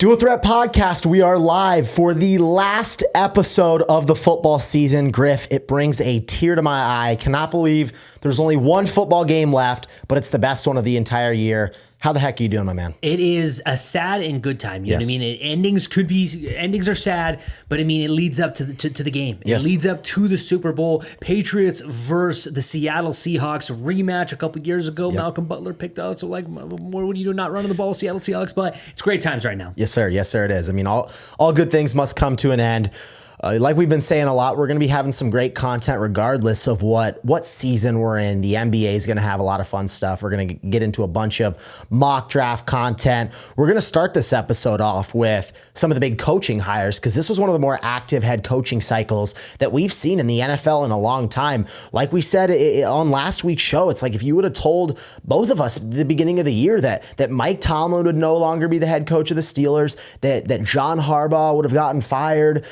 Dual Threat Podcast, we are live for the last episode of the football season. Griff, it brings a tear to my eye. I cannot believe there's only one football game left, but it's the best one of the entire year. How the heck are you doing, my man? It is a sad and good time. You know what I mean? Endings are sad, but I mean, it leads up to the game. Yes. It leads up to the Super Bowl. Patriots versus the Seattle Seahawks rematch a couple years ago. Yep. Malcolm Butler picked out. So what are you doing not running the ball, Seattle Seahawks? But it's great times right now. Yes, sir. Yes, sir, it is. I mean, all good things must come to an end. Like we've been saying a lot, we're going to be having some great content regardless of what season we're in. The NBA is going to have a lot of fun stuff. We're going to get into a bunch of mock draft content. We're going to start this episode off with some of the big coaching hires because this was one of the more active head coaching cycles that we've seen in the NFL in a long time. Like we said on last week's show, it's like if you would have told both of us at the beginning of the year that Mike Tomlin would no longer be the head coach of the Steelers, that John Harbaugh would have gotten fired,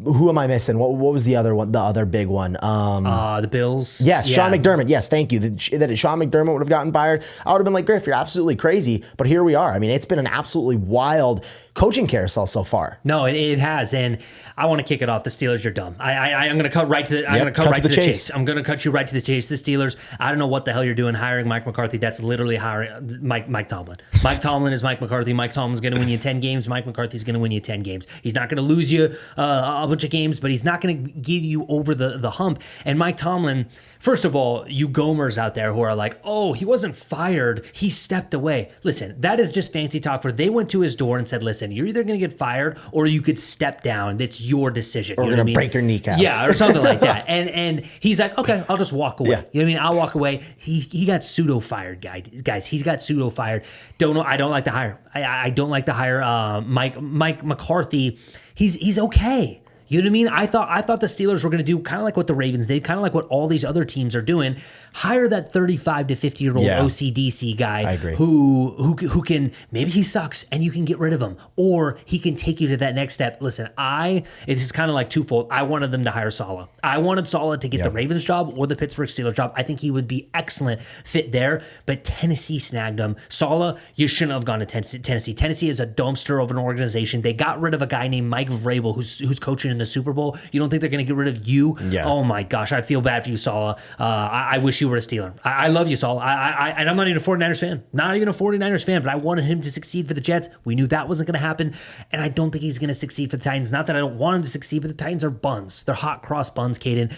who am I missing? What was the other one? The other big one? The Bills. Yes, yeah. Sean McDermott. Yes, thank you. That Sean McDermott would have gotten fired. I would have been like, Griff, you're absolutely crazy. But here we are. I mean, it's been an absolutely wild coaching carousel so far. No, it has, and I want to kick it off. The Steelers are dumb. I'm going to cut right to the chase. I'm going to cut you right to the chase. The Steelers. I don't know what the hell you're doing hiring Mike McCarthy. That's literally hiring Mike Tomlin. Mike Tomlin is Mike McCarthy. Mike Tomlin's going to win you 10 games. Mike McCarthy's going to win you 10 games. He's not going to lose you a bunch of games, but he's not going to give you over the hump. And Mike Tomlin, first of all, you Gomers out there who are like, oh, he wasn't fired. He stepped away. Listen, that is just fancy talk for they went to his door and said, listen, you're either going to get fired or you could step down. That's your decision. Or we're going to break your kneecaps. Yeah, or something like that. And he's like, okay, I'll just walk away. Yeah. You know what I mean? I'll walk away. He got pseudo fired, guys. He's got pseudo fired. I don't like the hire. I don't like the hire. Mike McCarthy, he's okay. You know what I mean? I thought the Steelers were going to do kind of like what the Ravens did, kind of like what all these other teams are doing. Hire that 35 to 50-year-old OCDC guy. I agree. Who can, maybe he sucks and you can get rid of him, or he can take you to that next step. Listen, this is kind of like twofold. I wanted them to hire Saleh. I wanted Saleh to get the Ravens job or the Pittsburgh Steelers job. I think he would be excellent fit there, but Tennessee snagged him. Saleh, you shouldn't have gone to Tennessee. Tennessee is a dumpster of an organization. They got rid of a guy named Mike Vrabel who's coaching in the Super Bowl. You don't think they're going to get rid of you? Yeah. Oh my gosh, I feel bad for you, Saleh. I wish you were a Steeler. I love you, Saleh. And I'm not even a 49ers fan. Not even a 49ers fan, but I wanted him to succeed for the Jets. We knew that wasn't going to happen, and I don't think he's going to succeed for the Titans. Not that I don't want him to succeed, but the Titans are buns. They're hot cross buns, Caden.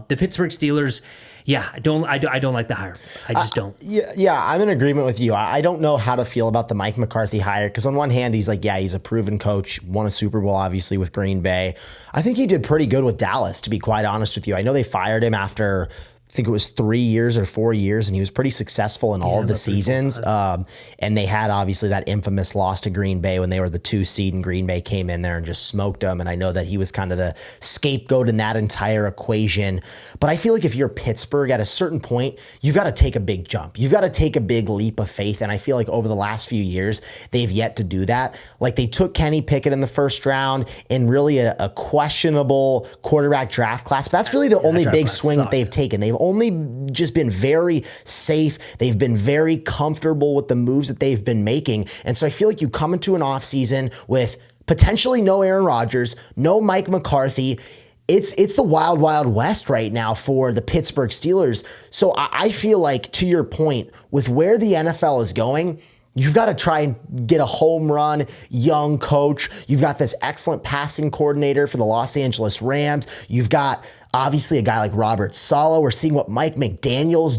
The Pittsburgh Steelers, yeah, I don't like the hire. I just don't. Yeah, I'm in agreement with you. I don't know how to feel about the Mike McCarthy hire because on one hand, he's like, yeah, he's a proven coach, won a Super Bowl, obviously, with Green Bay. I think he did pretty good with Dallas, to be quite honest with you. I know they fired him after, I think it was 3 years or 4 years, and he was pretty successful in all of the seasons. And they had obviously that infamous loss to Green Bay when they were the 2 seed and Green Bay came in there and just smoked them. And I know that he was kind of the scapegoat in that entire equation. But I feel like if you're Pittsburgh at a certain point, you've got to take a big jump. You've got to take a big leap of faith. And I feel like over the last few years, they've yet to do that. Like they took Kenny Pickett in the first round in really a questionable quarterback draft class. But that's really the only big swing that they've taken. They've only just been very safe. They've been very comfortable with the moves that they've been making. And so I feel like you come into an offseason with potentially no Aaron Rodgers, no Mike McCarthy. It's the wild, wild west right now for the Pittsburgh Steelers. So I feel like, to your point, with where the NFL is going, you've got to try and get a home run young coach. You've got this excellent passing coordinator for the Los Angeles Rams. You've got obviously a guy like Robert Saleh. We're seeing what Mike Macdonald,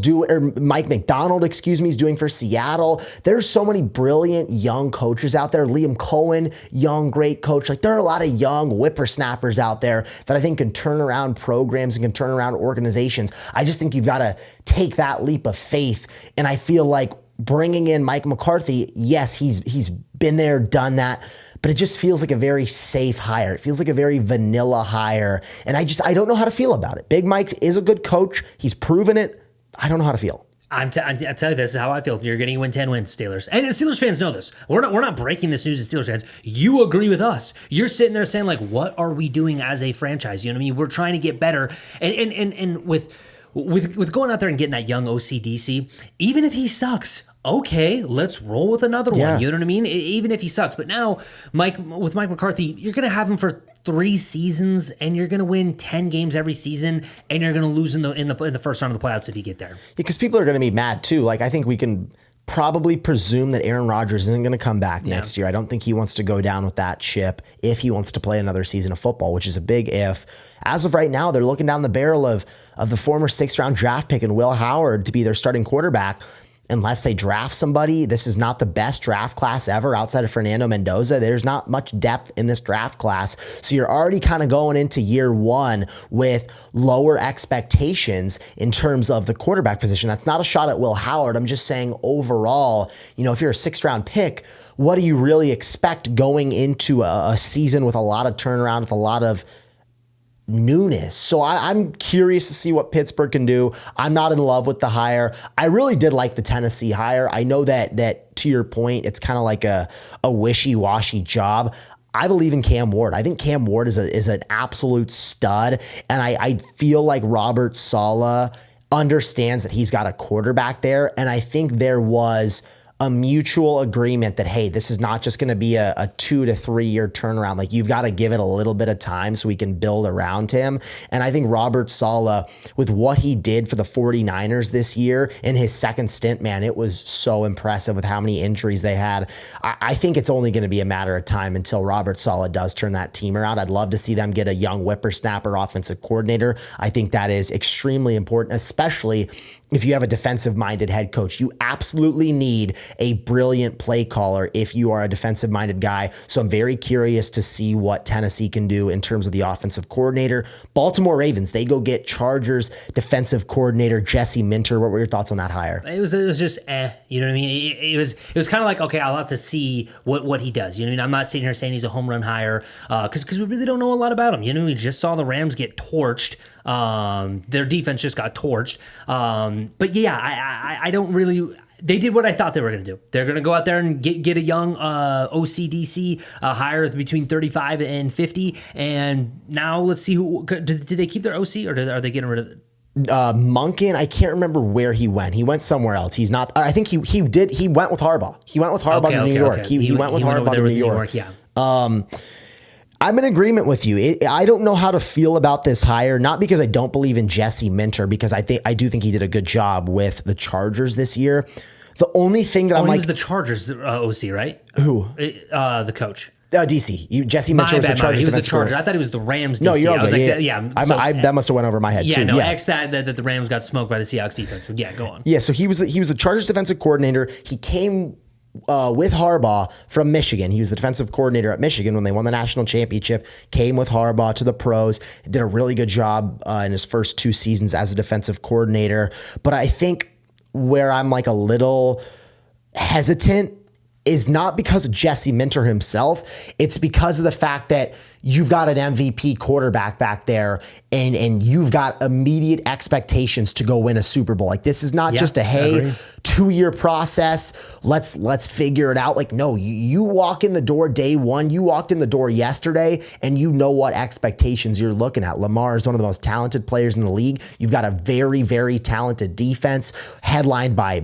is doing for Seattle. There's so many brilliant young coaches out there. Liam Cohen, young, great coach. Like there are a lot of young whippersnappers out there that I think can turn around programs and can turn around organizations. I just think you've got to take that leap of faith. And I feel like bringing in Mike McCarthy, yes, he's been there, done that, but it just feels like a very safe hire. It feels like a very vanilla hire, and I don't know how to feel about it. Big Mike is a good coach. He's proven it. I don't know how to feel. I tell you, this is how I feel. You're going to win 10 wins, Steelers. And Steelers fans know this. We're not breaking this news to Steelers fans. You agree with us. You're sitting there saying, like, what are we doing as a franchise? You know what I mean? We're trying to get better. And with going out there and getting that young OCDC, even if he sucks, okay, let's roll with another one. You know what I mean? Even if he sucks. But now, with Mike McCarthy, you're going to have him for 3 seasons, and you're going to win 10 games every season, and you're going to lose in the first round of the playoffs if you get there. Because people are going to be mad too. Like, I think we can probably presume that Aaron Rodgers isn't going to come back next year. I don't think he wants to go down with that ship if he wants to play another season of football, which is a big if. As of right now, they're looking down the barrel of the former 6th round draft pick and Will Howard to be their starting quarterback. Unless they draft somebody, this is not the best draft class ever outside of Fernando Mendoza. There's not much depth in this draft class. So you're already kind of going into year 1 with lower expectations in terms of the quarterback position. That's not a shot at Will Howard. I'm just saying overall, if you're a 6th round pick, what do you really expect going into a season with a lot of turnaround, with a lot of newness? So I'm curious to see what Pittsburgh can do. I'm not in love with the hire. I really did like the Tennessee hire. I know that to your point, it's kind of like a wishy-washy job. I believe in Cam Ward. I think Cam Ward is an absolute stud, and I feel like Robert Saleh understands that he's got a quarterback there, and I think there was a mutual agreement that, hey, this is not just going to be a 2 to 3 year turnaround. Like, you've got to give it a little bit of time so we can build around him. And I think Robert Saleh, with what he did for the 49ers this year in his second stint, man, it was so impressive with how many injuries they had. I think it's only going to be a matter of time until Robert Saleh does turn that team around. I'd love to see them get a young whippersnapper offensive coordinator. I think that is extremely important, especially if you have a defensive-minded head coach. You absolutely need a brilliant play caller if you are a defensive-minded guy. So I'm very curious to see what Tennessee can do in terms of the offensive coordinator. Baltimore Ravens, they go get Chargers defensive coordinator Jesse Minter. What were your thoughts on that hire? It was just you know what I mean? It was kind of like, okay, I'll have to see what he does. You know what I mean? I'm not sitting here saying he's a home run hire because we really don't know a lot about him. You know, we just saw the Rams get torched. Their defense just got torched. But yeah, I don't really. They did what I thought they were going to do. They're going to go out there and get a young OCDC hire between 35 and 50. And now let's see who did they keep their OC, or are they getting rid of it? Monken, I can't remember where he went. He went somewhere else. He's not. I think he went with Harbaugh. He went with Harbaugh to New York. He went with Harbaugh to New York. Yeah. I'm in agreement with you. I don't know how to feel about this hire, not because I don't believe in Jesse Minter, because I do think he did a good job with the Chargers this year. The only thing that I'm like, he was the Chargers OC, right? Who? The coach. DC. Jesse Minter was the Chargers. He was the Chargers. I thought he was the Rams DC. No, you're okay. Yeah. That must have went over my head too. No, X that the Rams got smoked by the Seahawks defense. But yeah, go on. Yeah, so he was the Chargers defensive coordinator. He came with Harbaugh from Michigan. He was the defensive coordinator at Michigan when they won the national championship, came with Harbaugh to the pros, did a really good job in his first 2 seasons as a defensive coordinator. But I think where I'm like a little hesitant is not because of Jesse Minter himself. It's because of the fact that you've got an MVP quarterback back there and you've got immediate expectations to go win a Super Bowl. Like, this is not just a, hey, 2-year process. Let's figure it out. Like, no, you walk in the door day 1, you walked in the door yesterday, and you know what expectations you're looking at. Lamar is one of the most talented players in the league. You've got a very, very talented defense headlined by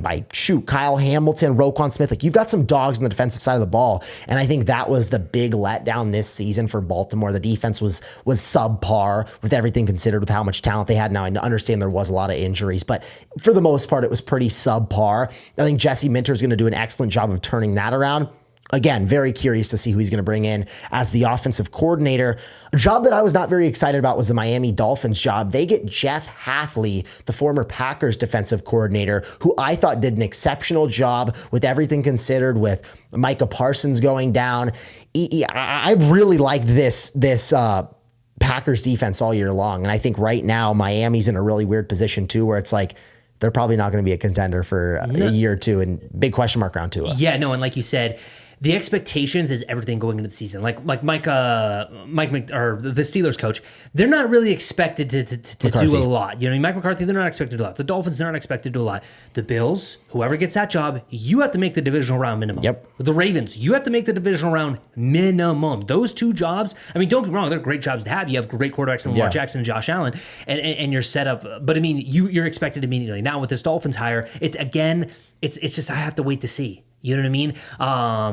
Kyle Hamilton, Roquan Smith. Like, you've got some dogs on the defensive side of the ball. And I think that was the big letdown this season for Baltimore. The defense was subpar with everything considered, with how much talent they had. Now, I understand there was a lot of injuries, but for the most part, it was pretty subpar. I think Jesse Minter is going to do an excellent job of turning that around. Again, very curious to see who he's going to bring in as the offensive coordinator. A job that I was not very excited about was the Miami Dolphins job. They get Jeff Hafley, the former Packers defensive coordinator, who I thought did an exceptional job with everything considered, with Micah Parsons going down. I really liked this Packers defense all year long. And I think right now Miami's in a really weird position too, where it's like, they're probably not going to be a contender for a year or two, and big question mark around Tua. Yeah, no, and like you said, the expectations is everything going into the season. Like Mike or the Steelers coach, they're not really expected to do a lot. You know, Mike McCarthy, they're not expected to do a lot. The Dolphins, they're not expected to do a lot. The Bills, whoever gets that job, you have to make the divisional round minimum. Yep. The Ravens, you have to make the divisional round minimum. Those two jobs, I mean, don't get me wrong, they're great jobs to have. You have great quarterbacks in Lamar Jackson and Josh Allen, and you're set up. But I mean, you're expected immediately. Now with this Dolphins hire, it's just I have to wait to see. You know what I mean?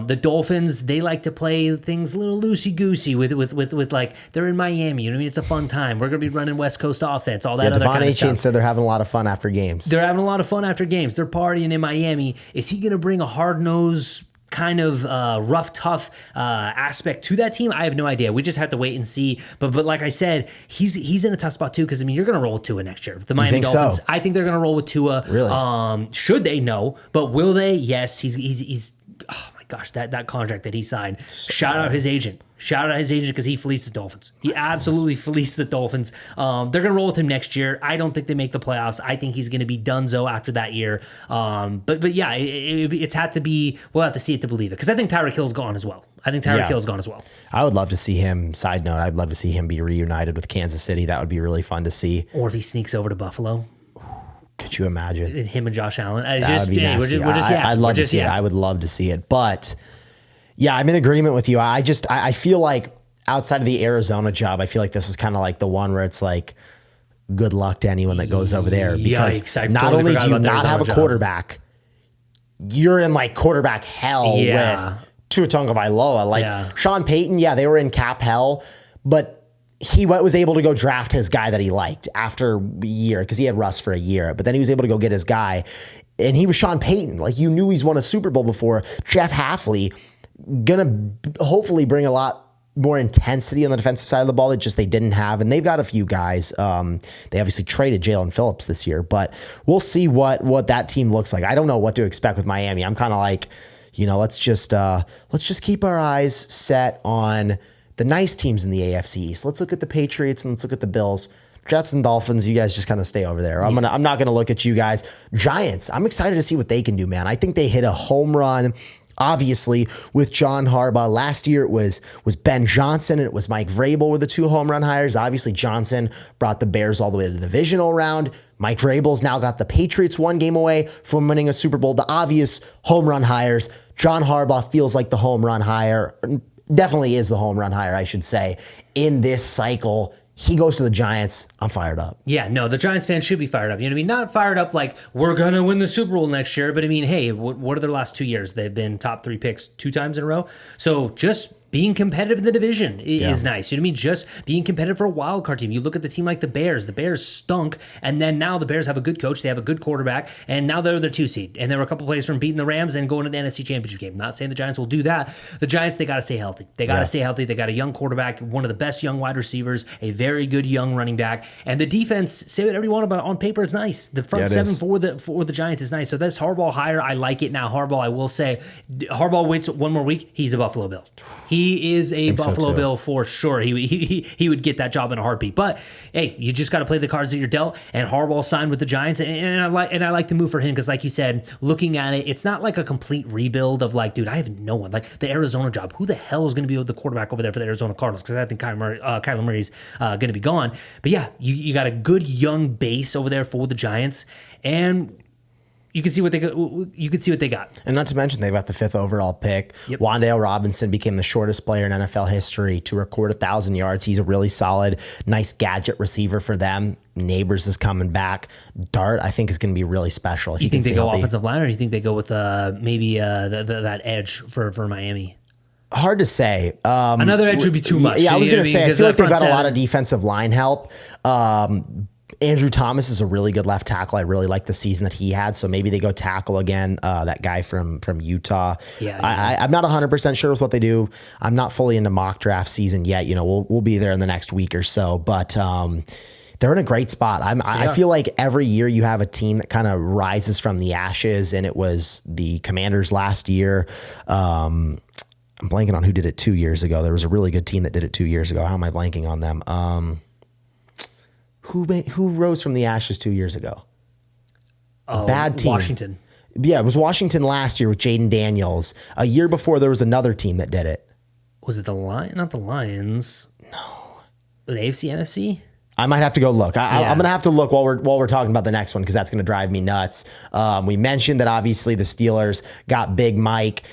The Dolphins, they like to play things a little loosey-goosey with like, they're in Miami. You know what I mean? It's a fun time. We're going to be running West Coast offense, all that other kind of stuff. Devon Achane said they're having a lot of fun after games. They're having a lot of fun after games. They're partying in Miami. Is he going to bring a hard-nosed kind of rough, tough aspect to that team? I have no idea. We just have to wait and see. But like I said, he's in a tough spot too, because I mean, you're going to roll with Tua next year. The Miami Dolphins. So? I think they're going to roll with Tua. Really? Should they? No. But will they? Yes. He's oh my gosh, that contract that he signed. Shout out his agent. Shout out his agent, because he fleeced the Dolphins. He absolutely fleeced the Dolphins. They're going to roll with him next year. I don't think they make the playoffs. I think he's going to be donezo after that year. But yeah, it's had to be, we'll have to see it to believe it. Because I think Tyreek Hill's gone as well. I would love to see him, side note, I'd love to see him be reunited with Kansas City. That would be really fun to see. Or if he sneaks over to Buffalo. Could you imagine? Him and Josh Allen. That would be nasty. I'd love to see it. I would love to see it. But yeah, I'm in agreement with you. I feel like outside of the Arizona job, I feel like this was kind of like the one where it's like, good luck to anyone that goes over there. Because not only do you not have a quarterback, you're in like quarterback hell with Tua Tagovailoa. Like Sean Payton, they were in cap hell, but he was able to go draft his guy that he liked after a year, because he had Russ for a year, but then he was able to go get his guy, and he was Sean Payton. Like, you knew he's won a Super Bowl before. Jeff Hafley, gonna hopefully bring a lot more intensity on the defensive side of the ball that just they didn't have, and they've got a few guys. They obviously traded Jalen Phillips this year, but we'll see what that team looks like. I don't know what to expect with Miami. I'm kind of like, let's just keep our eyes set on the nice teams in the AFC East. Let's look at the Patriots and let's look at the Bills. Jets and Dolphins, you guys just kind of stay over there. I'm not gonna look at you guys. Giants, I'm excited to see what they can do, man. I think they hit a home run, obviously, with John Harbaugh. Last year it was Ben Johnson and it was Mike Vrabel were the two home run hires. Obviously, Johnson brought the Bears all the way to the divisional round. Mike Vrabel's now got the Patriots one game away from winning a Super Bowl. The obvious home run hires. John Harbaugh feels like the home run hire. Definitely is the home run hire, I should say, in this cycle. He goes to the Giants. I'm fired up. Yeah, no, the Giants fans should be fired up. You know what I mean? Not fired up like we're going to win the Super Bowl next year, but I mean, hey, what are their last 2 years? They've been top 3 picks 2 times in a row. So just being competitive in the division is nice. You know what I mean? Just being competitive for a wild card team. You look at the team like the Bears. The Bears stunk, and then now the Bears have a good coach. They have a good quarterback, and now they're the 2 seed. And they were a couple plays from beating the Rams and going to the NFC Championship game. Not saying the Giants will do that. The Giants, they got to stay healthy. They got to stay healthy. They got a young quarterback, one of the best young wide receivers, a very good young running back, and the defense. Say whatever you want about it. On paper, it's nice. The front seven for the Giants is nice. So that's Harbaugh hire. I like it. Now Harbaugh, I will say, Harbaugh waits one more week. He's a Buffalo Bill. He is a Buffalo Bill for sure. He would get that job in a heartbeat. But hey, you just got to play the cards that you're dealt. And Harbaugh signed with the Giants, and I like the move for him, because, like you said, looking at it, it's not like a complete rebuild of like, dude, I have no one. Like the Arizona job, who the hell is going to be the quarterback over there for the Arizona Cardinals? Because I think Kyler Murray's going to be gone. But yeah, you got a good young base over there for the Giants, and you can see what they got. You can see what they got. And not to mention, they've got the 5th overall pick. Yep. Wan'Dale Robinson became the shortest player in NFL history to record 1,000 yards. He's a really solid, nice gadget receiver for them. Neighbors is coming back. Dart, I think, is going to be really special. You think they go offensive line, or do you think they go with maybe that edge for Miami? Hard to say. Another edge would be too much. Yeah, I was going to say, I feel like they've got a lot of defensive line help. Andrew Thomas is a really good left tackle. I really like the season that he had, so maybe they go tackle again. That guy from Utah. I'm not 100% sure with what they do. I'm not fully into mock draft season yet. We'll be there in the next week or so, but they're in a great spot. I feel like every year you have a team that kind of rises from the ashes, and it was the Commanders last year. I'm blanking on who did it 2 years ago. There was a really good team that did it 2 years ago. How am I blanking on them? Who rose from the ashes 2 years ago? Bad team. Washington. Yeah, it was Washington last year with Jaden Daniels. A year before, there was another team that did it. Was it the Lions? Not the Lions. No. The AFC, NFC? I might have to go look. I'm going to have to look while we're talking about the next one because that's going to drive me nuts. We mentioned that obviously the Steelers got Big Mike.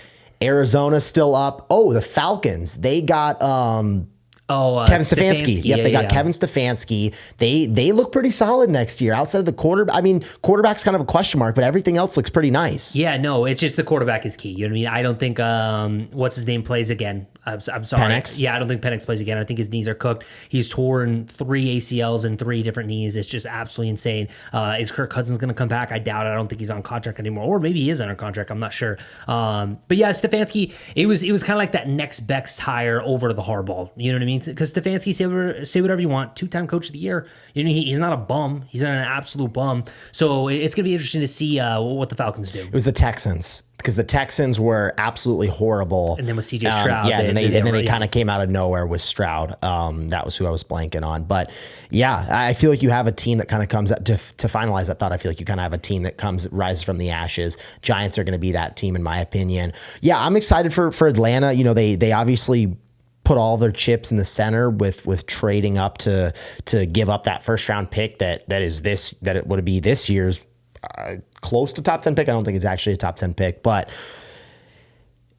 Arizona's still up. Oh, the Falcons. They got Kevin Stefanski. Yep, they got Kevin Stefanski. They look pretty solid next year. Outside of the quarterback, I mean, quarterback's kind of a question mark, but everything else looks pretty nice. Yeah, no, it's just the quarterback is key. You know what I mean? I don't think what's his name plays again. I'm sorry. Penix? Yeah, I don't think Penix plays again. I think his knees are cooked. He's torn 3 ACLs in 3 different knees. It's just absolutely insane. Is Kirk Cousins going to come back? I doubt it. I don't think he's on contract anymore, or maybe he is under contract. I'm not sure. But yeah, Stefanski. It was kind of like that next best hire over to the Harbaugh. You know what I mean? Because Stefanski, say whatever you want. 2-time coach of the year. You know, he's not a bum. He's not an absolute bum. So it's going to be interesting to see what the Falcons do. It was the Texans. Because the Texans were absolutely horrible. And then with CJ Stroud. And then they kind of came out of nowhere with Stroud. That was who I was blanking on. But yeah, I feel like you have a team that kind of comes up to finalize that thought. I feel like you kind of have a team that rises from the ashes. Giants are going to be that team in my opinion. Yeah, I'm excited for Atlanta. You know, they obviously put all their chips in the center with trading up to give up that first round pick that it would be this year's close to top 10 pick. I don't think it's actually a top 10 pick, but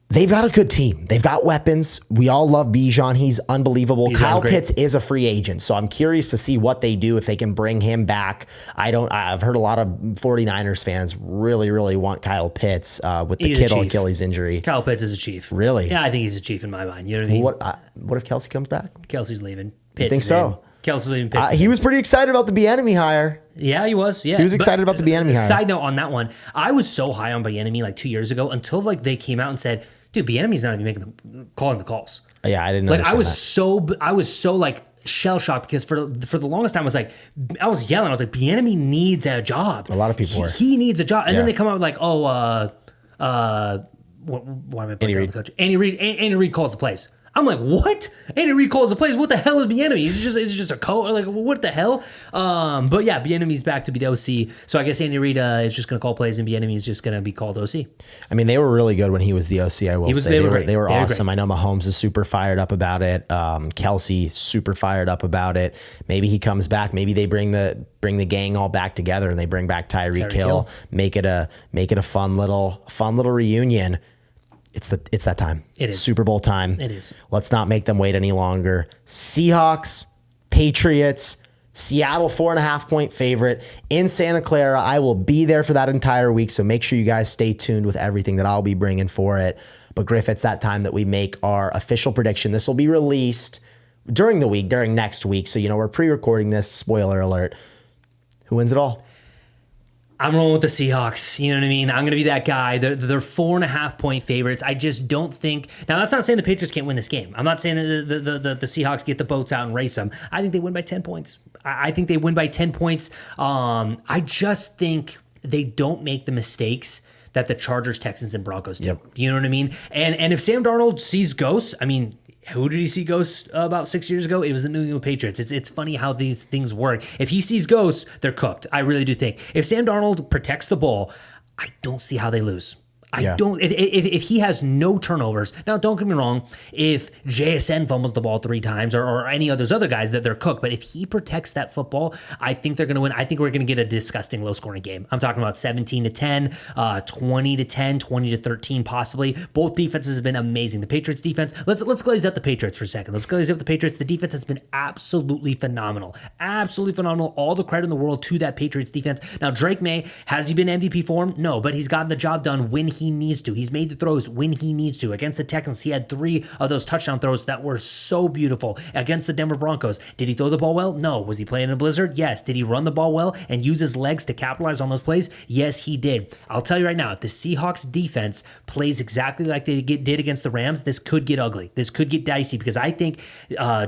they've got a good team. They've got weapons. We all love Bijan. He's unbelievable. Kyle Pitts is a free agent, so I'm curious to see what they do if they can bring him back. I've heard a lot of 49ers fans really, really want Kyle Pitts with the Kittle Achilles injury. Kyle Pitts is a chief. Really? Yeah, I think he's a chief in my mind. You know what I mean? What if Kelsey comes back? Kelsey's leaving. You think so? Kelsey's leaving. Pitts. He was pretty excited about the Bieniemy hire. Yeah, he was. Yeah, he was excited about the Bieniemy hire. Side note on that one, I was so high on Bieniemy like 2 years ago until like they came out and said, "Dude, Bieniemy's not even calling the calls." Yeah, I didn't know. Like I was so like shell shocked because for the longest time I was yelling. I was like, Bieniemy needs a job. A lot of people were. He needs a job, and then they come out with like, why am I playing the coach? Andy Reid calls the plays. I'm like, what? Andy Reid calls the plays. What the hell is Bieniemy? Is it just a coach? Like, what the hell? But yeah, Bieniemy's back to be the OC. So I guess Andy Reid is just going to call plays, and Bieniemy is just going to be called OC. I mean, they were really good when he was the OC. I will say they were awesome. I know Mahomes is super fired up about it. Kelsey super fired up about it. Maybe he comes back. Maybe they bring the gang all back together and they bring back Tyreek Hill. Make it a fun little reunion. It's that time. It is. Super Bowl time. It is. Let's not make them wait any longer. Seahawks, Patriots, Seattle 4.5-point favorite in Santa Clara. I will be there for that entire week, so make sure you guys stay tuned with everything that I'll be bringing for it. But Griff, it's that time that we make our official prediction. This will be released during the week, during next week. So, we're pre-recording this. Spoiler alert. Who wins it all? I'm rolling with the Seahawks. You know what I mean? I'm going to be that guy. They're 4.5-point favorites. I just don't think. Now, that's not saying the Patriots can't win this game. I'm not saying that the Seahawks get the boats out and race them. I think they win by 10 points. I think they win by 10 points. I just think they don't make the mistakes that the Chargers, Texans, and Broncos do. Yep. You know what I mean? And if Sam Darnold sees ghosts, I mean, who did he see ghosts about 6 years ago? It was the New England Patriots. It's funny how these things work. If he sees ghosts, they're cooked. I really do think. If Sam Darnold protects the ball, I don't see how they lose. Don't. If he has no turnovers, now don't get me wrong. If JSN fumbles the ball 3 times or any of those other guys, that they're cooked. But if he protects that football, I think they're going to win. I think we're going to get a disgusting low scoring game. I'm talking about 17-10, 20-10, 20-13, possibly. Both defenses have been amazing. The Patriots defense. Let's glaze up the Patriots for a second. Let's glaze up the Patriots. The defense has been absolutely phenomenal. Absolutely phenomenal. All the credit in the world to that Patriots defense. Now Drake May, has he been MVP form? No, but he's gotten the job done when he needs to. He's made the throws when he needs to. Against the Texans, he had 3 of those touchdown throws that were so beautiful. Against the Denver Broncos, did he throw the ball well? No. Was he playing in a blizzard? Yes. Did he run the ball well and use his legs to capitalize on those plays? Yes, he did. I'll tell you right now, if the Seahawks defense plays exactly like they did against the Rams, this could get ugly. This could get dicey because I think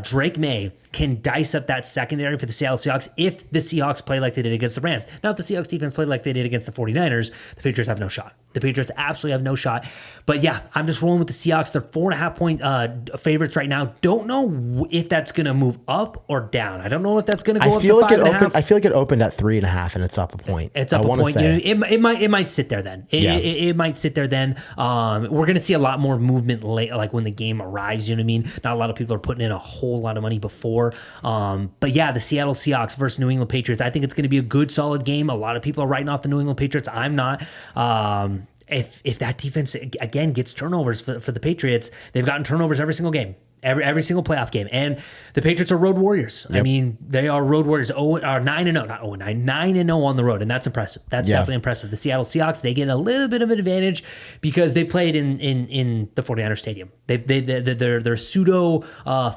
Drake May can dice up that secondary for the Seattle Seahawks if the Seahawks play like they did against the Rams. Now, if the Seahawks defense played like they did against the 49ers, the Patriots have no shot. The Patriots absolutely have no shot. But yeah, I'm just rolling with the Seahawks. They're 4.5-point favorites right now. Don't know if that's going to move up or down. I don't know if that's going to go up to 5.5. I feel like it opened at 3.5 and it's up a point. It's up a point. It might sit there then. It might sit there then. We're going to see a lot more movement late, like when the game arrives. You know what I mean? Not a lot of people are putting in a whole lot of money before. But yeah, the Seattle Seahawks versus New England Patriots. I think it's going to be a good, solid game. A lot of people are writing off the New England Patriots. I'm not. If that defense again gets turnovers for the Patriots, they've gotten turnovers every single game, every single playoff game, and the Patriots are road warriors. Yep. I mean, they are road warriors. 9-0, not 0-9, 9-0 on the road, and that's impressive. That's definitely impressive. The Seattle Seahawks, they get a little bit of an advantage because they played in the 49ers stadium. They're pseudo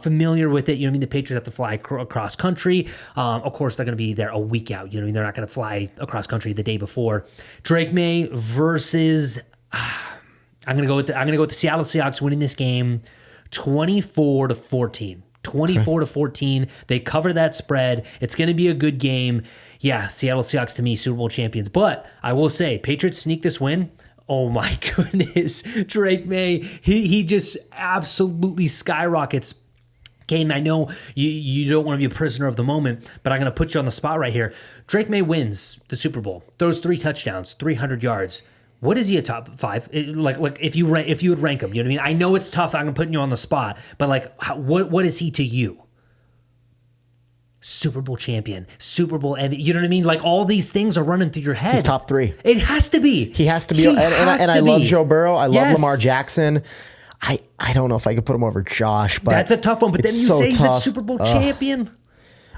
familiar with it. You know what I mean? The Patriots have to fly across country. Of course, they're going to be there a week out. You know what I mean? They're not going to fly across country the day before. Drake May versus. I'm going to go with the Seattle Seahawks winning this game 24-14. 24-14. They cover that spread. It's going to be a good game. Yeah, Seattle Seahawks to me, Super Bowl champions. But I will say, Patriots sneak this win. Oh my goodness. Drake May, he just absolutely skyrockets. Caden, I know you don't want to be a prisoner of the moment, but I'm going to put you on the spot right here. Drake May wins the Super Bowl, throws 3 touchdowns, 300 yards. What is he a top 5? Like if you would rank him, you know what I mean? I know it's tough. I'm putting you on the spot, but like, what is he to you? Super Bowl champion, Super Bowl, and you know what I mean? Like all these things are running through your head. He's top 3. It has to be. He has to be. And I love Joe Burrow. I love Lamar Jackson. I don't know if I could put him over Josh, but that's a tough one. But then you say he's a Super Bowl champion.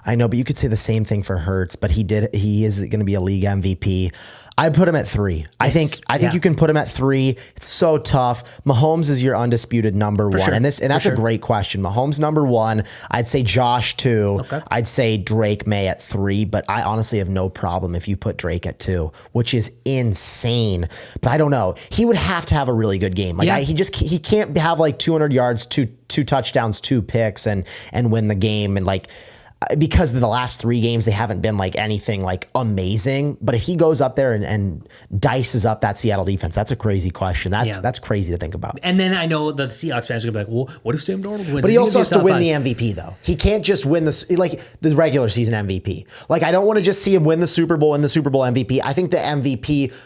I know, but you could say the same thing for Hurts, but he is going to be a league MVP. I put him at 3. I think you can put him at 3. It's so tough. Mahomes is your undisputed number 1. Sure. And that's a great question. Mahomes number 1. I'd say Josh 2. Okay. I'd say Drake May at 3, but I honestly have no problem if you put Drake at 2, which is insane. But I don't know. He would have to have a really good game. Like he can't have like 200 yards, two touchdowns, 2 picks and win the game and like because of the last 3 games, they haven't been like anything like amazing. But if he goes up there and dices up that Seattle defense, that's a crazy question. That's crazy to think about. And then I know the Seahawks fans are going to be like, well, what if Sam Darnold wins? But he also has to win the MVP, though. He can't just win the regular season MVP. Like, I don't want to just see him win the Super Bowl and the Super Bowl MVP. I think the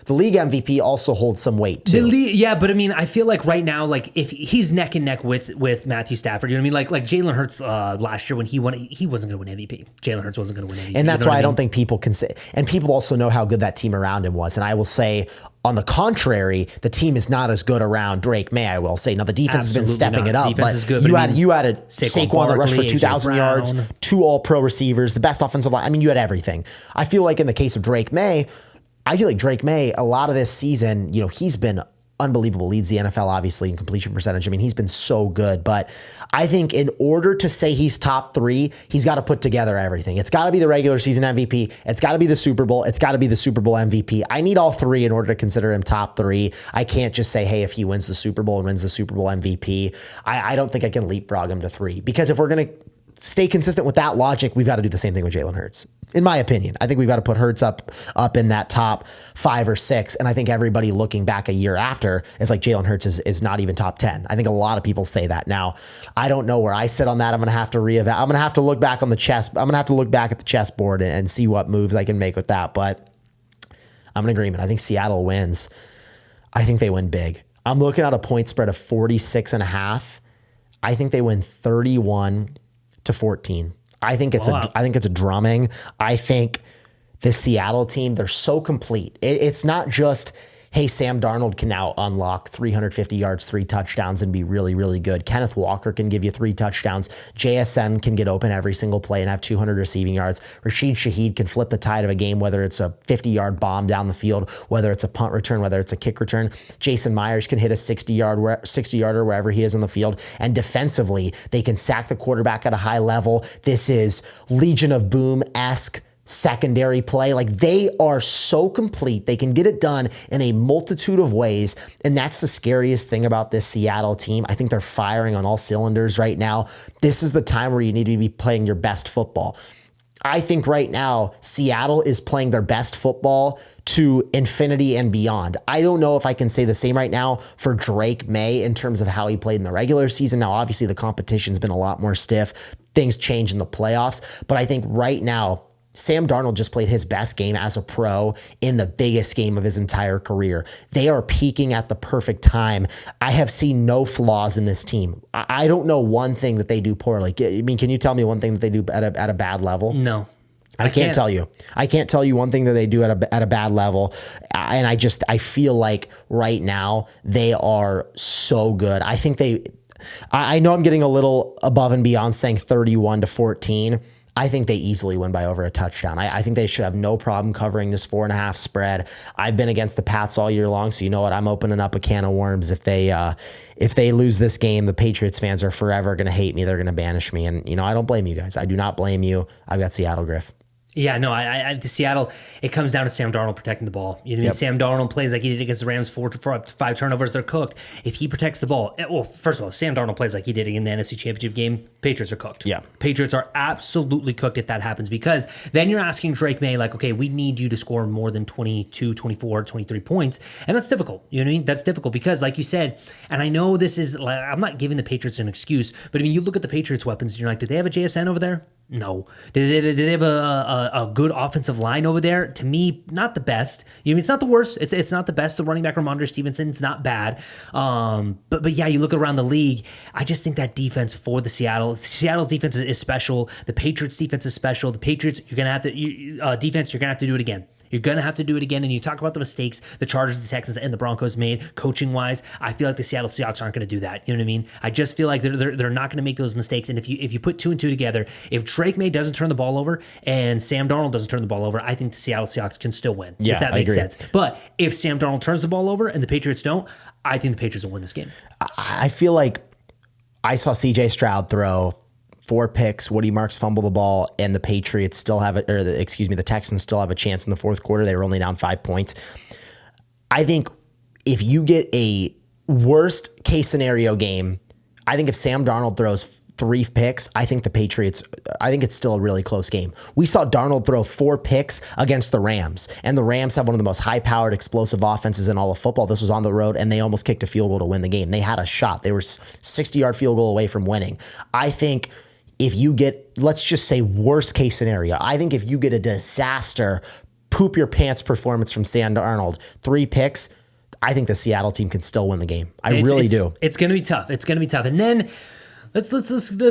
league MVP also holds some weight, too. But I mean, I feel like right now, like, if he's neck and neck with Matthew Stafford, you know what I mean? Like Jalen Hurts last year when he won, he wasn't going to win MVP. Jalen Hurts wasn't going to win MVP. And that's why I don't think people can say, and people also know how good that team around him was. And I will say, on the contrary, the team is not as good around Drake May, I will say. Now, the defense has been stepping it up, but you had a Saquon that rushed for 2,000 yards, 2 all-pro receivers, the best offensive line. I mean, you had everything. I feel like in the case of Drake May, a lot of this season, you know, he's been unbelievable, leads the NFL obviously in completion percentage. I mean, he's been so good, but I think in order to say he's top 3, he's got to put together everything. It's got to be the regular season MVP. It's got to be the Super Bowl. It's got to be the Super Bowl MVP. I need all 3 in order to consider him top 3. I can't just say, hey, if he wins the Super Bowl and wins the Super Bowl MVP, I don't think I can leapfrog him to 3, because if we're going to stay consistent with that logic, we've got to do the same thing with Jalen Hurts. In my opinion, I think we've got to put Hurts up in that top 5 or 6. And I think everybody looking back a year after is like Jalen Hurts is not even top 10. I think a lot of people say that. Now, I don't know where I sit on that. I'm going to have to reevaluate. I'm going to have to look back on the chess. I'm going to have to look back at the chessboard and see what moves I can make with that. But I'm in agreement. I think Seattle wins. I think they win big. I'm looking at a point spread of 46.5. I think they win 31-14. I think it's a drumming. I think the Seattle team, they're so complete. It's not just, hey, Sam Darnold can now unlock 350 yards, 3 touchdowns and be really, really good. Kenneth Walker can give you 3 touchdowns. JSN can get open every single play and have 200 receiving yards. Rashid Shaheed can flip the tide of a game, whether it's a 50-yard bomb down the field, whether it's a punt return, whether it's a kick return. Jason Myers can hit a 60-yarder wherever he is on the field. And defensively, they can sack the quarterback at a high level. This is Legion of Boom-esque secondary play. Like, they are so complete. They can get it done in a multitude of ways. And that's the scariest thing about this Seattle team. I think they're firing on all cylinders right now. This is the time where you need to be playing your best football. I think right now Seattle is playing their best football to infinity and beyond. I don't know if I can say the same right now for Drake May in terms of how he played in the regular season. Now, obviously, the competition's been a lot more stiff. Things change in the playoffs. But I think right now, Sam Darnold just played his best game as a pro in the biggest game of his entire career. They are peaking at the perfect time. I have seen no flaws in this team. I don't know one thing that they do poorly. I mean, can you tell me one thing that they do at a bad level? No. I can't tell you. I can't tell you one thing that they do at a bad level. And I feel like right now they are so good. I know I'm getting a little above and beyond saying 31-14. I think they easily win by over a touchdown. I think they should have no problem covering this 4.5 spread. I've been against the Pats all year long, so you know what? I'm opening up a can of worms. If they lose this game, the Patriots fans are forever going to hate me. They're going to banish me. And, I don't blame you guys. I do not blame you. I've got Seattle, Griff. Yeah, no, the Seattle, it comes down to Sam Darnold protecting the ball. You know what I mean? Yep. Sam Darnold plays like he did against the Rams, 5 turnovers, they're cooked. If he protects the ball, well, first of all, if Sam Darnold plays like he did in the NFC Championship game, Patriots are cooked. Yeah. Patriots are absolutely cooked if that happens, because then you're asking Drake May, like, okay, we need you to score more than 22, 24, 23 points. And that's difficult. You know what I mean? That's difficult because, like you said, and I know this is, like, I'm not giving the Patriots an excuse, but I mean, you look at the Patriots weapons and you're like, did they have a JSN over there? No. Did they have a good offensive line over there? To me, not the best. You know, I mean, it's not the worst. It's not the best. The running back Ramondre Stevenson, it's not bad. But yeah, you look around the league. I just think that defense for Seattle's defense is special. The Patriots defense is special. The Patriots, you're gonna have to defense. You're gonna have to do it again. You're going to have to do it again. And you talk about the mistakes the Chargers, the Texans, and the Broncos made coaching-wise. I feel like the Seattle Seahawks aren't going to do that. You know what I mean? I just feel like they're not going to make those mistakes. And if you put 2 and 2 together, if Drake May doesn't turn the ball over and Sam Darnold doesn't turn the ball over, I think the Seattle Seahawks can still win, if that makes sense. But if Sam Darnold turns the ball over and the Patriots don't, I think the Patriots will win this game. I feel like I saw C.J. Stroud throw 4 picks, Woody Marks fumble the ball, and the Patriots still have it, the Texans still have a chance in the fourth quarter. They were only down 5 points. I think if you get a worst case scenario game, I think if Sam Darnold throws 3 picks, I think it's still a really close game. We saw Darnold throw 4 picks against the Rams, and the Rams have one of the most high-powered, explosive offenses in all of football. This was on the road, and they almost kicked a field goal to win the game. They had a shot. They were 60-yard field goal away from winning. I think if you get, let's just say worst case scenario, I think if you get a disaster, poop your pants performance from Sam Darnold, 3 picks, I think the Seattle team can still win the game. I really do. It's going to be tough. It's going to be tough. And then let's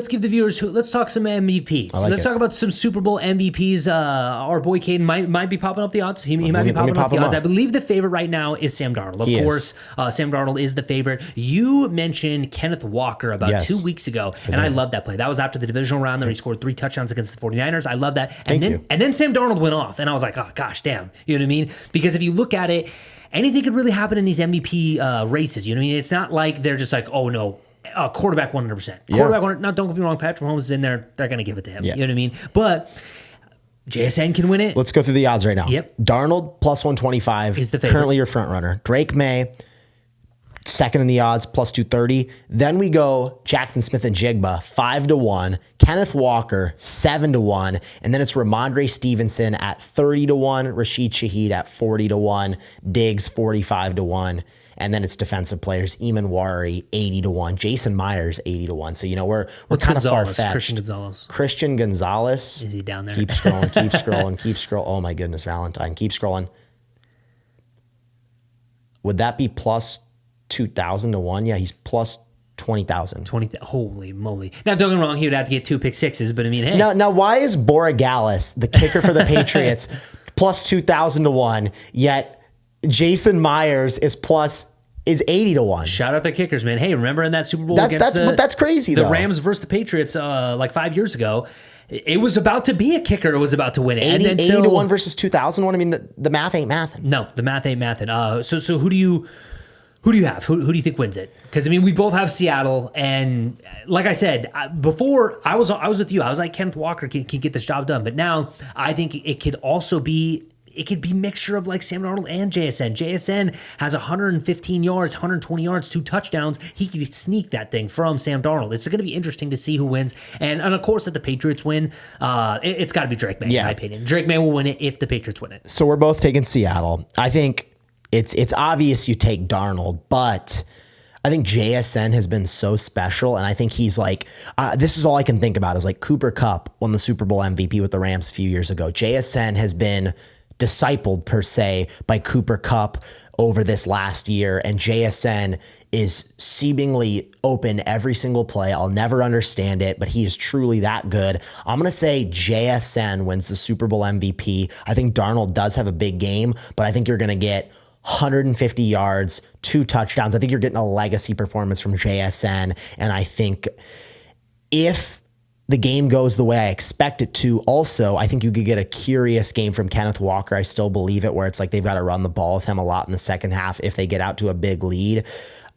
give the viewers, let's talk some MVPs. Let's talk about some Super Bowl MVPs. Our boy Caden might be popping up the odds. He might be popping up the odds. I believe the favorite right now is Sam Darnold. Of course, Sam Darnold is the favorite. You mentioned Kenneth Walker about 2 weeks ago, and I love that play. That was after the divisional round there. He scored 3 touchdowns against the 49ers. I love that. And then Sam Darnold went off, and I was like, oh, gosh, damn. You know what I mean? Because if you look at it, anything could really happen in these MVP races. You know what I mean? It's not like they're just like, oh, no, quarterback 100%. Quarterback, now don't get me wrong, Patrick Mahomes is in there. They're going to give it to him. Yeah. You know what I mean? But JSN can win it. Let's go through the odds right now. Yep. Darnold plus 125 is the favorite. Currently your front runner. Drake May, second in the odds, plus 230. Then we go Jackson Smith and Jigba, 5-1. Kenneth Walker, 7-1. And then it's Ramondre Stevenson at 30-1. Rashid Shaheed at 40-1. Diggs, 45-1. And then it's defensive players, Eamon Wari, 80-1. Jason Myers, 80-1. So, we're kind of far-fetched. Christian Gonzalez. Is he down there? Keep scrolling, keep scrolling, keep scrolling. Oh, my goodness, Valentine. Keep scrolling. Would that be plus 2,000 to 1? Yeah, he's plus 20,000. Holy moly. Now, don't get me wrong, he would have to get 2 pick sixes, but I mean, hey. Now why is Borregales, the kicker for the Patriots, plus 2,000 to 1, yet Jason Myers is 80-1. Shout out the kickers, man. Hey, remember in that Super Bowl that's crazy, the though. Rams versus the Patriots like 5 years ago. It was about to be a kicker. It was about to win it. 80-1 versus 2,001. I mean, the math ain't mathing. No, the math ain't mathing. So who do you have? Who do you think wins it? Because I mean, we both have Seattle, and like I said before, I was with you. I was like, Kenneth Walker can get this job done, but now I think it could also be it could be mixture of like Sam Darnold and JSN. JSN has 115 yards, 120 yards, 2 touchdowns. He could sneak that thing from Sam Darnold. It's going to be interesting to see who wins. And of course, if the Patriots win, it's got to be Drake May, in my opinion. Drake May will win it if the Patriots win it. So we're both taking Seattle. I think it's obvious you take Darnold, but I think JSN has been so special, and I think he's like, this is all I can think about is like Cooper Kupp won the Super Bowl MVP with the Rams a few years ago. JSN has been discipled, per se, by Cooper Kupp over this last year, and JSN is seemingly open every single play. I'll never understand it, but he is truly that good. I'm going to say JSN wins the Super Bowl MVP. I think Darnold does have a big game, but I think you're going to get 150 yards, 2 touchdowns. I think you're getting a legacy performance from JSN. And I think if the game goes the way I expect it to, also, I think you could get a curious game from Kenneth Walker. I still believe it, where it's like they've got to run the ball with him a lot in the second half if they get out to a big lead.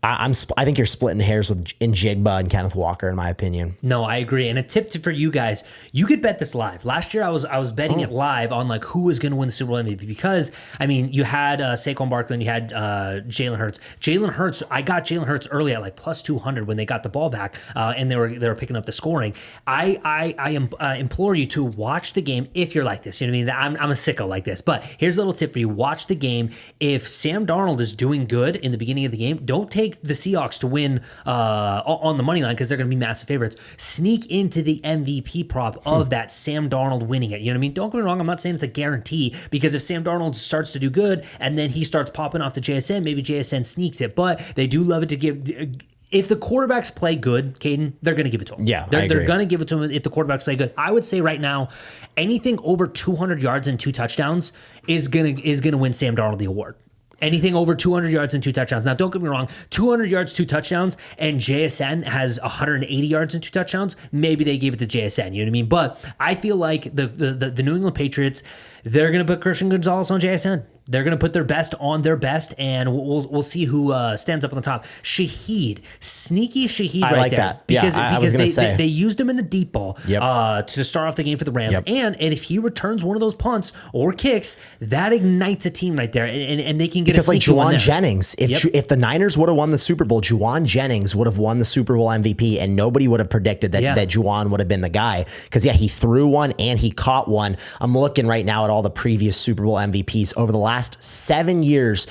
I think you're splitting hairs with Njigba and Kenneth Walker, in my opinion. No, I agree. And a tip for you guys, you could bet this live. Last year, I was betting it live on like who was going to win the Super Bowl MVP, because I mean, you had Saquon Barkley and you had Jalen Hurts. Jalen Hurts, I got Jalen Hurts early at like plus 200 when they got the ball back, and they were picking up the scoring. I implore you to watch the game if you're like this. You know what I mean? I'm a sicko like this. But here's a little tip for you: watch the game. If Sam Darnold is doing good in the beginning of the game, don't take the Seahawks to win on the money line, because they're going to be massive favorites. Sneak into the MVP prop of that Sam Darnold winning it. You know what I mean? Don't get me wrong, I'm not saying it's a guarantee, because if Sam Darnold starts to do good and then he starts popping off the JSN, maybe JSN sneaks it. But they do love it to give. If the quarterbacks play good, Caden, they're going to give it to them. Yeah, they're going to give it to them if the quarterbacks play good. I would say right now, anything over 200 yards and 2 touchdowns is going to win Sam Darnold the award. Anything over 200 yards and 2 touchdowns. Now, don't get me wrong, 200 yards, 2 touchdowns, and JSN has 180 yards and 2 touchdowns. Maybe they gave it to JSN, you know what I mean? But I feel like the New England Patriots, they're going to put Christian Gonzalez on JSN. They're going to put their best on their best, and we'll see who stands up on the top. Sneaky Shaheed, I right like there. That. Because, I was going to say they used him in the deep ball to start off the game for the Rams. Yep. And if he returns one of those punts or kicks, that ignites a team right there, and they can get because a sneaky like Juwan Jennings, if the Niners would have won the Super Bowl, Juwan Jennings would have won the Super Bowl MVP, and nobody would have predicted that Juwan would have been the guy. Because he threw one and he caught one. I'm looking right now at all the previous Super Bowl MVPs over the last 7 years.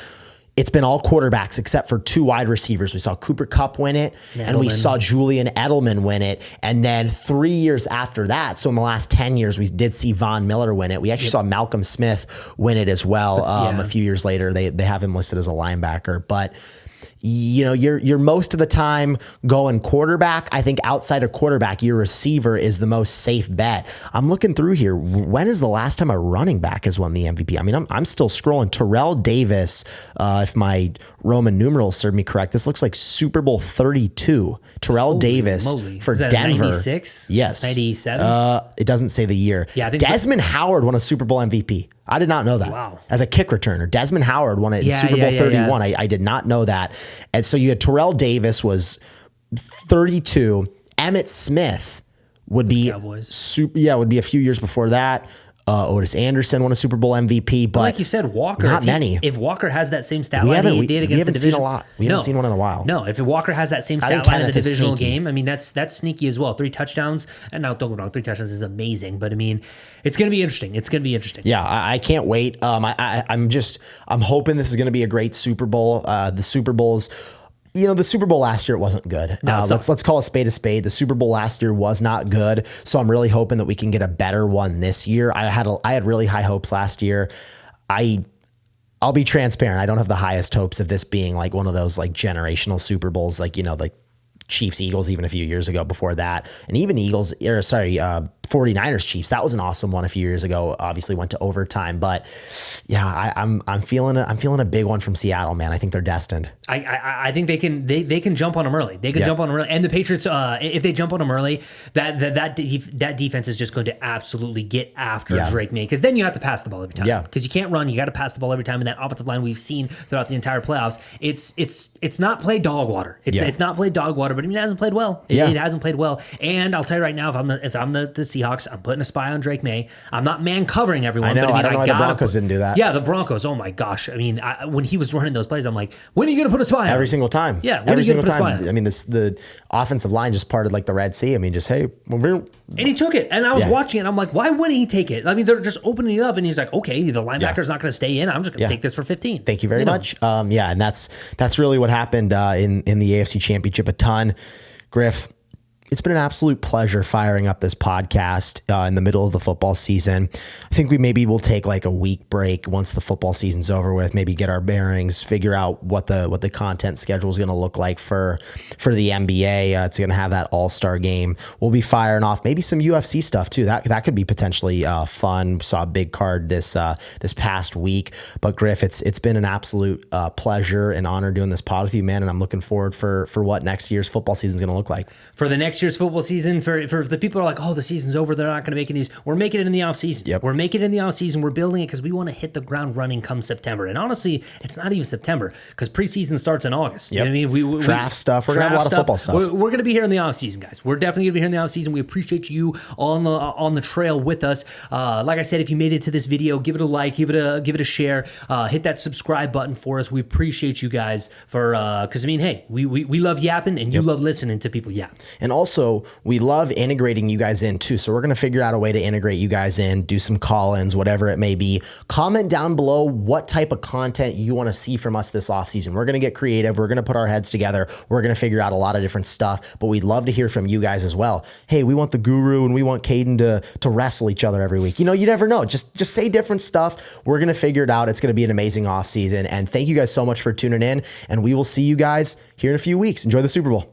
It's been all quarterbacks except for 2 wide receivers. We saw Cooper Kupp win it, and we saw Julian Edelman win it. And then 3 years after that, so in the last 10 years, we did see Von Miller win it. We actually saw Malcolm Smith win it as well. A few years later, they have him listed as a linebacker. But you know, you're most of the time going quarterback. I think outside of quarterback, your receiver is the most safe bet. I'm looking through here. When is the last time a running back has won the MVP? I mean, I'm still scrolling. Terrell Davis, if my Roman numerals serve me correct, this looks like Super Bowl 32. Terrell Davis for Denver. 96? Yes. 97? It doesn't say the year. Yeah, I think Desmond Howard won a Super Bowl MVP. I did not know that. Wow. As a kick returner, Desmond Howard won it in Super Bowl 31. I did not know that. And so you had Terrell Davis was 32. Emmitt Smith would be would be a few years before that. Otis Anderson won a Super Bowl MVP, but like you said, Walker. Not many. If Walker has that same stat line he did against the division, seen a lot. We haven't seen one in a while. No, if Walker has that same stat line in the divisional game, I mean that's sneaky as well. 3 touchdowns, and now don't get me wrong, 3 touchdowns is amazing, but I mean it's going to be interesting. It's going to be interesting. Yeah, I can't wait. I'm hoping this is going to be a great Super Bowl. The Super Bowls. You know, the Super Bowl last year, it wasn't good. Let's call a spade a spade. The Super Bowl last year was not good. So I'm really hoping that we can get a better one this year. I had really high hopes last year. I'll be transparent. I don't have the highest hopes of this being like one of those like generational Super Bowls, like, you know, like Chiefs Eagles even a few years ago before that. And even 49ers Chiefs. That was an awesome one a few years ago. Obviously went to overtime, but yeah, I'm feeling a big one from Seattle, man. I think they're destined. I think they can jump on them early. They can jump on them early, and the Patriots, if they jump on them early, that defense is just going to absolutely get after Drake May, because then you have to pass the ball every time. Yeah, because you can't run. You got to pass the ball every time. And that offensive line we've seen throughout the entire playoffs, it's not played dog water. It's not played dog water, but I mean, it hasn't played well. It hasn't played well. And I'll tell you right now, if I'm the Seahawks. I'm putting a spy on Drake May. I'm not man covering everyone. I know. But I don't know why the Broncos didn't do that. Yeah, the Broncos. Oh my gosh. I mean, when he was running those plays, I'm like, when are you going to put a spy on? Every single time. Yeah, every single time. I mean, the offensive line just parted like the Red Sea. I mean, just hey, and he took it. And I was watching it. I'm like, why wouldn't he take it? I mean, they're just opening it up, and he's like, okay, the linebacker's not going to stay in. I'm just going to take this for 15. Thank you very much. And that's really what happened in the AFC Championship a ton. Griff, it's been an absolute pleasure firing up this podcast in the middle of the football season. I think we will take like a week break once the football season's over with, maybe get our bearings, figure out what the content schedule is going to look like for the NBA. It's going to have that all-star game. We'll be firing off maybe some UFC stuff too. That could be potentially fun. Saw a big card this past week. But Griff, it's been an absolute pleasure and honor doing this pod with you, man. And I'm looking forward for what next year's football season is going to look like. For the next year's football season, for the people who are like, oh, the season's over, they're not going to make these. We're making it in the off season. Yep. We're making it in the off season. We're building it because we want to hit the ground running come September. And honestly, it's not even September because preseason starts in August. Yep. You know what I mean? Draft stuff. We're going to have a lot of football stuff. We're going to be here in the off season, guys. We're definitely going to be here in the off season. We appreciate you on the trail with us. Like I said, if you made it to this video, give it a like, give it a share, hit that subscribe button for us. We appreciate you guys because I mean, hey, we love yapping and you love listening to people yap. And also, we love integrating you guys in too. So we're going to figure out a way to integrate you guys in, do some call-ins, whatever it may be. Comment down below what type of content you want to see from us this offseason. We're going to get creative. We're going to put our heads together. We're going to figure out a lot of different stuff, but we'd love to hear from you guys as well. Hey, we want the Guru and we want Caden to wrestle each other every week. You know, you never know. Just say different stuff. We're going to figure it out. It's going to be an amazing offseason. And thank you guys so much for tuning in. And we will see you guys here in a few weeks. Enjoy the Super Bowl.